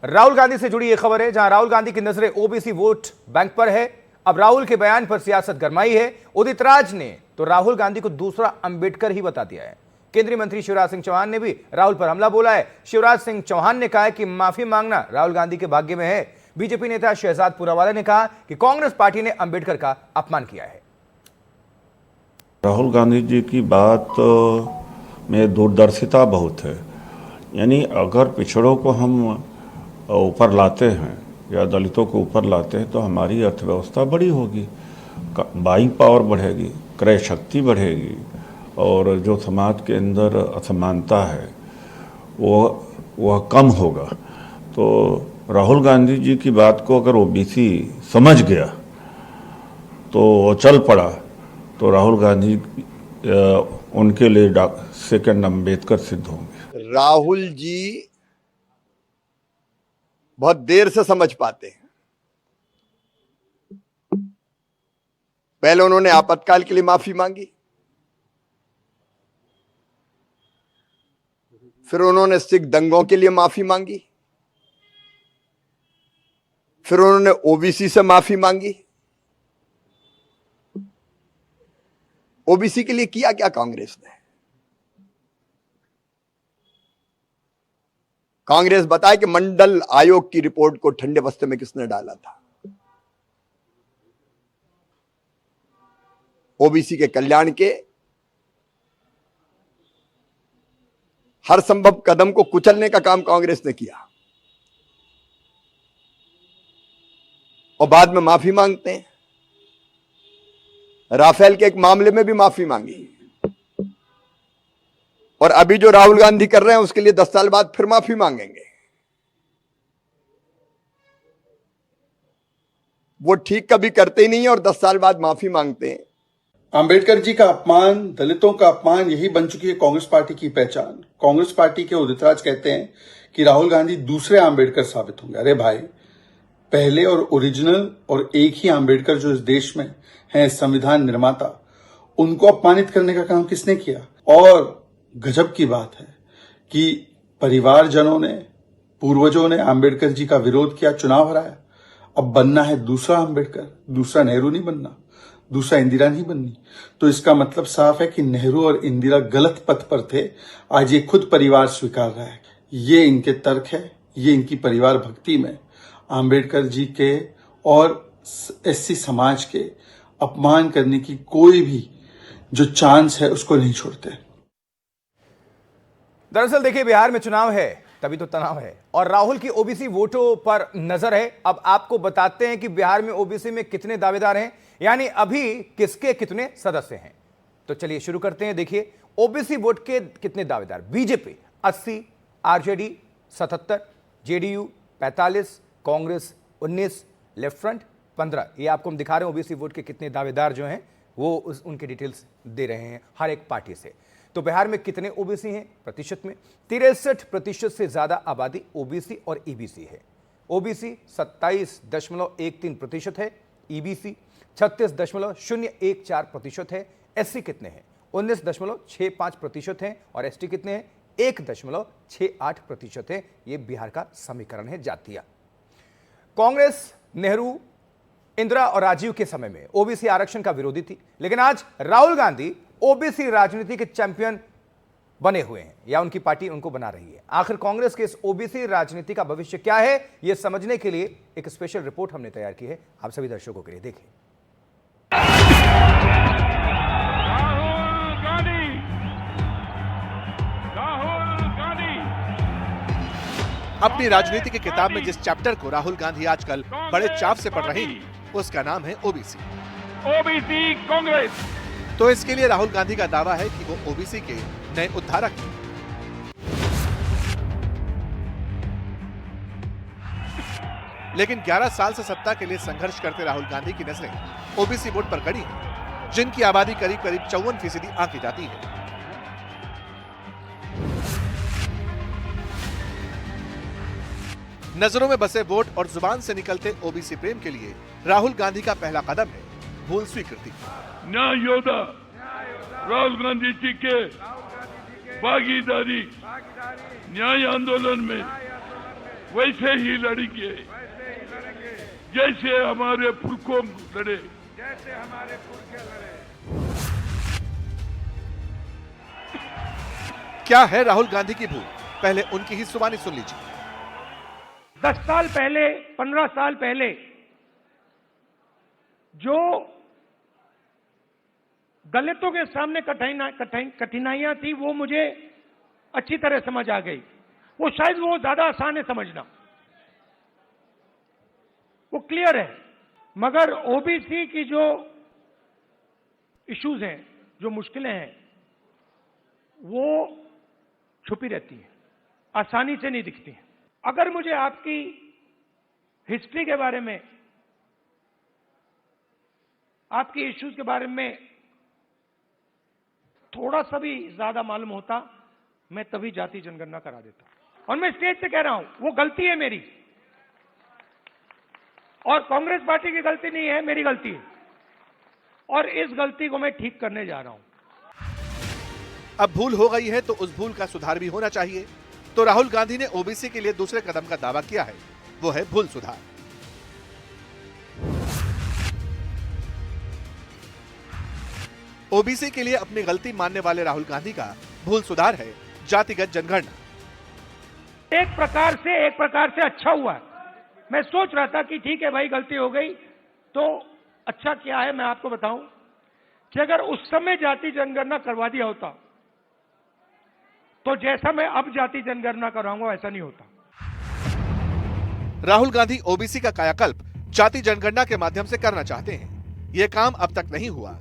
राहुल गांधी से जुड़ी यह खबर है, जहां राहुल गांधी की नजरें ओबीसी वोट बैंक पर है। अब राहुल के बयान पर सियासत गरमाई है। उदित राज ने तो राहुल गांधी को दूसरा अंबेडकर ही बता दिया है। केंद्रीय मंत्री शिवराज सिंह चौहान ने भी राहुल पर हमला बोला है। शिवराज सिंह चौहान ने कहा है कि माफी मांगना राहुल गांधी के भाग्य में है। बीजेपी नेता शहजाद पुरावाला ने कहा कि कांग्रेस पार्टी ने अंबेडकर का अपमान किया है। राहुल गांधी जी की बात में दूरदर्शिता बहुत है। यानी अगर पिछड़ों को हम ऊपर लाते हैं या दलितों को ऊपर लाते हैं तो हमारी अर्थव्यवस्था बड़ी होगी, बाइंग पावर बढ़ेगी, क्रय शक्ति बढ़ेगी और जो समाज के अंदर असमानता है वह कम होगा। तो राहुल गांधी जी की बात को अगर ओबीसी समझ गया तो चल पड़ा तो राहुल गांधी उनके लिए सेकंड अंबेडकर सिद्ध होंगे। राहुल जी बहुत देर से समझ पाते हैं। पहले उन्होंने आपातकाल के लिए माफी मांगी, फिर उन्होंने सिख दंगों के लिए माफी मांगी, फिर उन्होंने ओबीसी से माफी मांगी। ओबीसी के लिए किया क्या कांग्रेस ने? कांग्रेस बताए कि मंडल आयोग की रिपोर्ट को ठंडे बस्ते में किसने डाला था। ओबीसी के कल्याण के हर संभव कदम को कुचलने का काम कांग्रेस ने किया और बाद में माफी मांगते हैं। राफेल के एक मामले में भी माफी मांगी और अभी जो राहुल गांधी कर रहे हैं उसके लिए 10 साल बाद फिर माफी मांगेंगे। वो ठीक कभी करते ही नहीं है और 10 साल बाद माफी मांगते हैं। अंबेडकर जी का अपमान, दलितों का अपमान, यही बन चुकी है कांग्रेस पार्टी की पहचान। कांग्रेस पार्टी के उदित राज कहते हैं कि राहुल गांधी दूसरे अंबेडकर साबित होंगे। अरे भाई, पहले और ओरिजिनल और एक ही अंबेडकर जो इस देश में है, संविधान निर्माता, उनको अपमानित करने का काम किसने किया? और गजब की बात है कि परिवारजनों ने, पूर्वजों ने अंबेडकर जी का विरोध किया, चुनाव हराया। अब बनना है दूसरा अंबेडकर, दूसरा नेहरू नहीं बनना, दूसरा इंदिरा नहीं बननी। तो इसका मतलब साफ है कि नेहरू और इंदिरा गलत पथ पर थे। आज ये खुद परिवार स्वीकार रहा है। ये इनके तर्क है, ये इनकी परिवार भक्ति में अंबेडकर जी के और एससी समाज के अपमान करने की कोई भी जो चांस है उसको नहीं छोड़ते। दरअसल देखिए, बिहार में चुनाव है तभी तो तनाव है और राहुल की ओबीसी वोटों पर नजर है। अब आपको बताते हैं कि बिहार में ओबीसी में कितने दावेदार हैं, यानी अभी किसके कितने सदस्य हैं। तो चलिए शुरू करते हैं। देखिए, ओबीसी वोट के कितने दावेदार। BJP 80, RJD 77, JDU 45, Congress 19, left front 15। ये आपको हम दिखा रहे हैं ओबीसी वोट के कितने दावेदार जो हैं वो उनके डिटेल्स दे रहे हैं हर एक पार्टी से। तो बिहार में कितने ओबीसी हैं प्रतिशत में? 63% से ज्यादा आबादी ओबीसी और ईबीसी है। ओबीसी 27.13% है, ईबीसी 36.014% है। एससी कितने हैं? 19.65% हैं और एसटी कितने हैं? 1.68% है। यह बिहार का समीकरण है जातीय। कांग्रेस नेहरू, इंदिरा और राजीव के समय में ओबीसी आरक्षण का विरोधी थी, लेकिन आज राहुल गांधी ओबीसी राजनीति के चैंपियन बने हुए हैं या उनकी पार्टी उनको बना रही है। आखिर कांग्रेस के इस ओबीसी राजनीति का भविष्य क्या है, यह समझने के लिए एक स्पेशल रिपोर्ट हमने तैयार की है आप सभी दर्शकों के लिए। देखिए। अपनी राजनीति की किताब में जिस चैप्टर को राहुल गांधी आजकल बड़े चाव से पढ़ रहे हैं उसका नाम है ओबीसी। ओबीसी कांग्रेस। तो इसके लिए राहुल गांधी का दावा है कि वो ओबीसी के नए उद्धारक हैं। लेकिन 11 साल से सत्ता के लिए संघर्ष करते राहुल गांधी की नजरें ओबीसी वोट पर गड़ी हैं, जिनकी आबादी करीब 54% आंकी जाती है। नजरों में बसे वोट और जुबान से निकलते ओबीसी प्रेम के लिए राहुल गांधी का पहला कदम है मूल स्वीकृति। न्याय योद्धा राहुल गांधी जी के भागीदारी न्याय आंदोलन में वैसे ही लड़ेंगे जैसे हमारे पुरखों लड़े। क्या है राहुल गांधी की भूल, पहले उनकी ही जुबानी सुन लीजिए। 10 साल पहले, 15 साल पहले जो दलितों के सामने कठिनाइयां थी वो मुझे अच्छी तरह समझ आ गई। वो शायद वो ज्यादा आसान है समझना, वो क्लियर है। मगर ओबीसी की जो इश्यूज हैं, जो मुश्किलें हैं, वो छुपी रहती हैं, आसानी से नहीं दिखती हैं। अगर मुझे आपकी हिस्ट्री के बारे में, आपकी इश्यूज के बारे में थोड़ा सा भी ज्यादा मालूम होता, मैं तभी जाति जनगणना करा देता। और मैं स्टेज से कह रहा हूं, वो गलती है मेरी, और कांग्रेस पार्टी की गलती नहीं है, मेरी गलती है। और इस गलती को मैं ठीक करने जा रहा हूं। अब भूल हो गई है तो उस भूल का सुधार भी होना चाहिए। तो राहुल गांधी ने ओबीसी के लिए दूसरे कदम का दावा किया है, वो है भूल सुधार। ओबीसी के लिए अपनी गलती मानने वाले राहुल गांधी का भूल सुधार है जातिगत जनगणना। एक प्रकार से अच्छा हुआ। मैं सोच रहा था कि ठीक है भाई, गलती हो गई, तो अच्छा क्या है मैं आपको बताऊं कि अगर उस समय जाति जनगणना करवा दिया होता तो जैसा मैं अब जाति जनगणना कराऊंगा वैसा नहीं होता। राहुल गांधी ओबीसी का कायाकल्प जाति जनगणना के माध्यम से करना चाहते हैं। यह काम अब तक नहीं हुआ।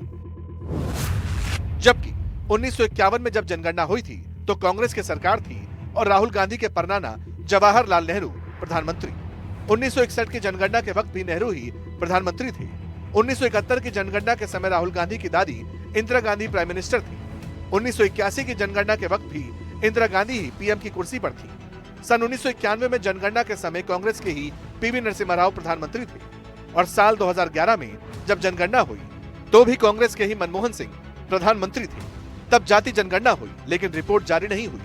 जबकि 1951 में जब जनगणना हुई थी तो कांग्रेस की सरकार थी और राहुल गांधी के परनाना जवाहरलाल नेहरू प्रधानमंत्री। 1961 की जनगणना के वक्त भी नेहरू ही प्रधानमंत्री थे। 1971 की जनगणना के समय राहुल गांधी की दादी इंदिरा गांधी प्राइम मिनिस्टर थी। 1981 की जनगणना के वक्त भी इंदिरा गांधी ही पीएम की कुर्सी पर थी। सन 1991 में जनगणना के समय कांग्रेस के ही पीवी नरसिम्हा राव प्रधानमंत्री थे। और साल 2011 में जब जनगणना हुई तो भी कांग्रेस के ही मनमोहन सिंह प्रधानमंत्री थे। तब जाति जनगणना हुई लेकिन रिपोर्ट जारी नहीं हुई।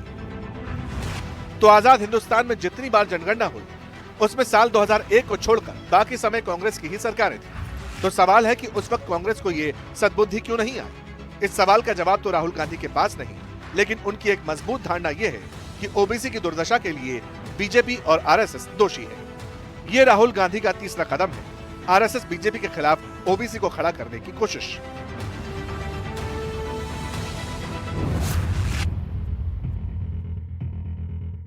तो आजाद हिंदुस्तान में जितनी बार जनगणना हुई उसमें साल 2001 को छोड़कर बाकी समय कांग्रेस की ही सरकारें थी। तो सवाल है कि उस वक्त कांग्रेस को ये सद्बुद्धि क्यों नहीं आई? इस सवाल का जवाब तो राहुल गांधी के पास नहीं, लेकिन उनकी एक मजबूत धारणा यह है कि ओबीसी की दुर्दशा के लिए बीजेपी और आरएसएस दोषी है। ये राहुल गांधी का तीसरा कदम है, आरएसएस बीजेपी के खिलाफ ओबीसी को खड़ा करने की कोशिश।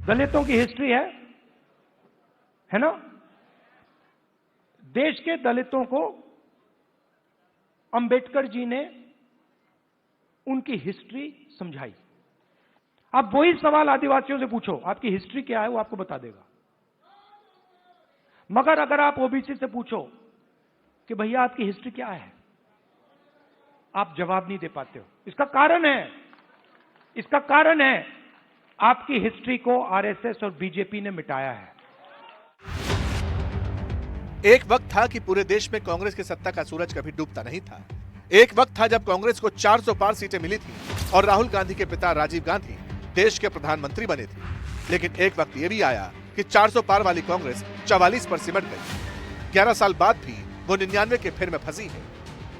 दलितों की हिस्ट्री है ना? देश के दलितों को अंबेडकर जी ने उनकी हिस्ट्री समझाई। आप वही सवाल आदिवासियों से पूछो, आपकी हिस्ट्री क्या है, वो आपको बता देगा। मगर अगर आप ओबीसी से पूछो कि भैया आपकी हिस्ट्री क्या है, आप जवाब नहीं दे पाते हो। इसका कारण है आपकी हिस्ट्री को आरएसएस और बीजेपी ने मिटाया है। एक वक्त था कि पूरे देश में कांग्रेस की सत्ता का सूरज कभी डूबता नहीं था। एक वक्त था जब कांग्रेस को 400 पार सीटें मिली थी और राहुल गांधी के पिता राजीव गांधी देश के प्रधानमंत्री बने थे। लेकिन एक वक्त यह भी आया कि 400 पार वाली कांग्रेस 44 पर सिमट गई। 11 साल बाद भी वो 99 के फिर में फंसी है।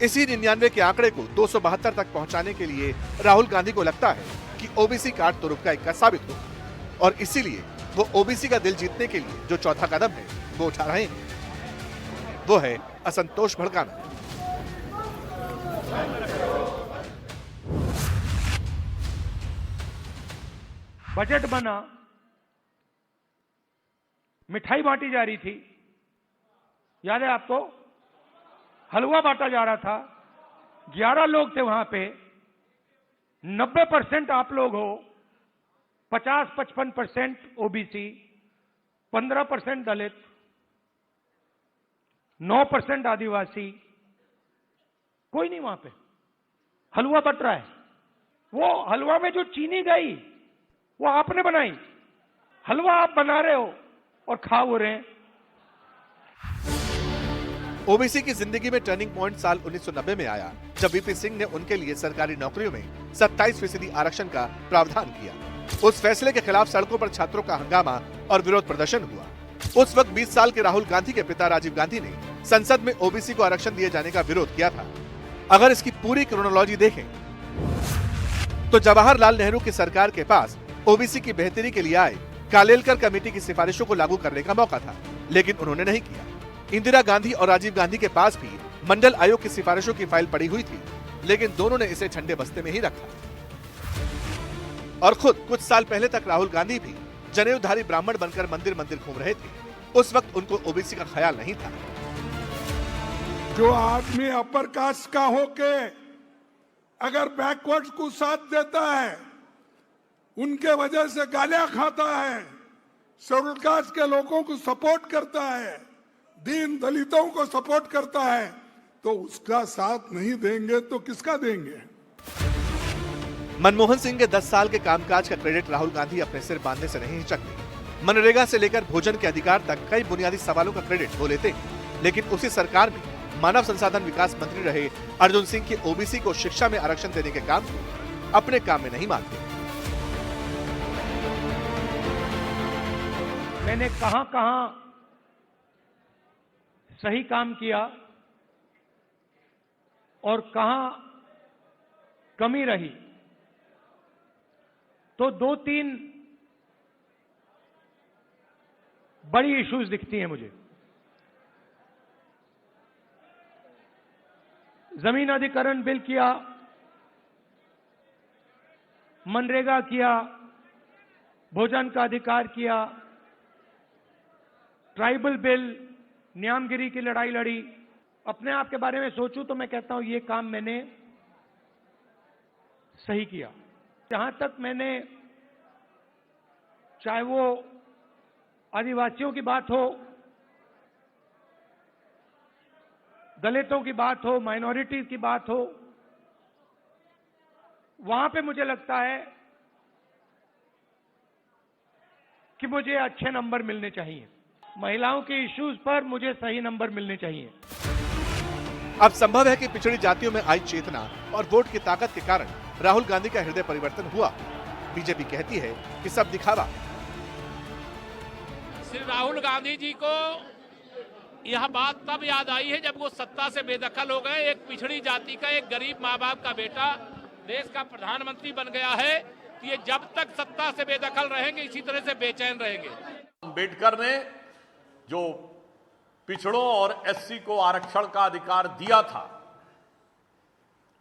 इसी 99 के आंकड़े को 272 तक पहुंचाने के लिए राहुल गांधी को लगता है कि ओबीसी काट तो रुपका इक्का साबित हो, और इसीलिए वो ओबीसी का दिल जीतने के लिए जो चौथा कदम है वो उठा रहे हैं, वो है असंतोष भड़काना। बजट बना, मिठाई बांटी जा रही थी, याद है आपको? हलवा बांटा जा रहा था। 11 लोग थे वहां पे, 90% आप लोग हो, 50-55% ओबीसी, 15% दलित, 9% आदिवासी, कोई नहीं वहां पे। हलवा बट रहा है। वो हलवा में जो चीनी गई वो आपने बनाई। हलवा आप बना रहे हो और खा हो रहे हैं। ओबीसी की जिंदगी में टर्निंग पॉइंट साल 1990 में आया जब वीपी सिंह ने उनके लिए सरकारी नौकरियों में 27% आरक्षण का प्रावधान किया। उस फैसले के खिलाफ सड़कों पर छात्रों का हंगामा और विरोध प्रदर्शन हुआ। उस वक्त 20 साल के राहुल गांधी के पिता राजीव गांधी ने संसद में ओबीसी को आरक्षण दिए जाने का विरोध किया था। अगर इसकी पूरी क्रोनोलॉजी देखें तो जवाहरलाल नेहरू की सरकार के पास ओबीसी की बेहतरी के लिए आए कालेलकर कमेटी की सिफारिशों को लागू करने का मौका था, लेकिन उन्होंने नहीं किया। इंदिरा गांधी और राजीव गांधी के पास भी मंडल आयोग की सिफारिशों की फाइल पड़ी हुई थी, लेकिन दोनों ने इसे ठंडे बस्ते में ही रखा। और खुद कुछ साल पहले तक राहुल गांधी भी जनेऊधारी ब्राह्मण बनकर मंदिर मंदिर घूम रहे थे। उस वक्त उनको ओबीसी का ख्याल नहीं था। जो आदमी अपर कास्ट का होके अगर बैकवर्ड को साथ देता है, उनके वजह से गालियां खाता है, शेड्यूल कास्ट के लोगों को सपोर्ट करता है, दीन दलितों को सपोर्ट करता है, तो उसका साथ नहीं देंगे तो किसका देंगे? मनमोहन सिंह के 10 साल के कामकाज का क्रेडिट राहुल गांधी अपने सिर बांधने से नहीं हिचकते। मनरेगा से लेकर भोजन के अधिकार तक कई बुनियादी सवालों का क्रेडिट वो लेते हैं, लेकिन उसी सरकार में मानव संसाधन विकास मंत्री रहे अर्जुन सिंह की ओबीसी को शिक्षा में आरक्षण देने के काम को अपने काम में नहीं मानते। मैंने कहां सही काम किया और कहां कमी रही, तो 2-3 बड़ी इश्यूज दिखती हैं मुझे। जमीन अधिग्रहण बिल किया, मनरेगा किया, भोजन का अधिकार किया, ट्राइबल बिल, न्यामगिरी की लड़ाई लड़ी। अपने आप के बारे में सोचूं तो मैं कहता हूं ये काम मैंने सही किया। जहां तक मैंने, चाहे वो आदिवासियों की बात हो, दलितों की बात हो, माइनॉरिटीज की बात हो, वहां पे मुझे लगता है कि मुझे अच्छे नंबर मिलने चाहिए। महिलाओं के इश्यूज पर मुझे सही नंबर मिलने चाहिए। अब संभव है कि पिछड़ी जातियों में आई चेतना और वोट की ताकत के कारण राहुल गांधी का हृदय परिवर्तन हुआ। बीजेपी कहती है कि सब दिखावा। श्री राहुल गांधी जी को यह बात तब याद आई है जब वो सत्ता से बेदखल हो गए। एक पिछड़ी जाति का, एक गरीब माँ बाप का बेटा देश का प्रधानमंत्री बन गया है। ये जब तक सत्ता से बेदखल रहेंगे, इसी तरह से बेचैन रहेंगे। अम्बेडकर ने जो पिछड़ों और एससी को आरक्षण का अधिकार दिया था,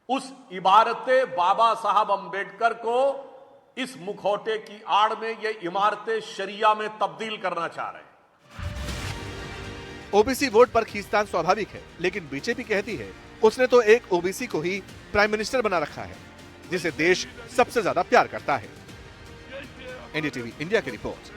उस इबारते बाबा साहब अम्बेडकर को इस मुखौटे की आड़ में ये इमारतें शरिया में तब्दील करना चाह रहे हैं। ओबीसी वोट पर खींचतान स्वाभाविक है, लेकिन बीजेपी कहती है उसने तो एक ओबीसी को ही प्राइम मिनिस्टर बना रखा है, जिसे देश सबसे ज्यादा प्यार करता है। एनडीटीवी इंडिया की रिपोर्ट।